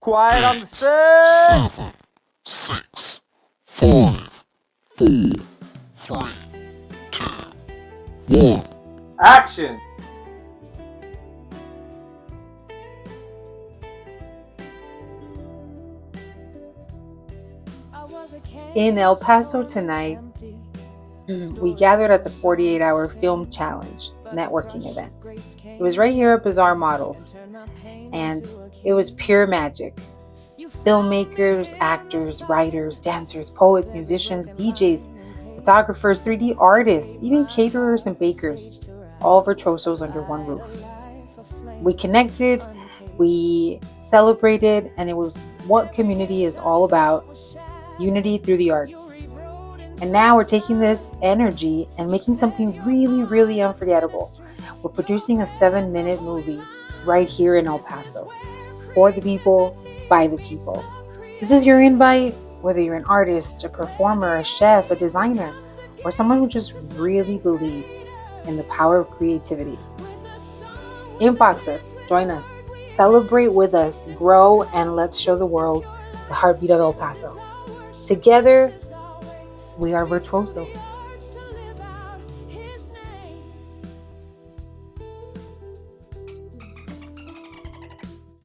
Quiet on the set! 7, 6, 5, 4, 3, 2, 1. Action! In El Paso tonight, we gathered at the 48-hour film challenge networking event. It was right here at Bazaar Models, and it was pure magic. Filmmakers, actors, writers, dancers, poets, musicians, DJs, photographers, 3D artists, even caterers and bakers, all virtuosos under one roof. We connected, we celebrated, and it was what community is all about: unity through the arts. And now we're taking this energy and making something really, really unforgettable. We're producing a 7-minute movie right here in El Paso, for the people, by the people. This is your invite, whether you're an artist, a performer, a chef, a designer, or someone who just really believes in the power of creativity. Inbox us, join us, celebrate with us, grow, and let's show the world the heartbeat of El Paso. Together, we are Virtuoso.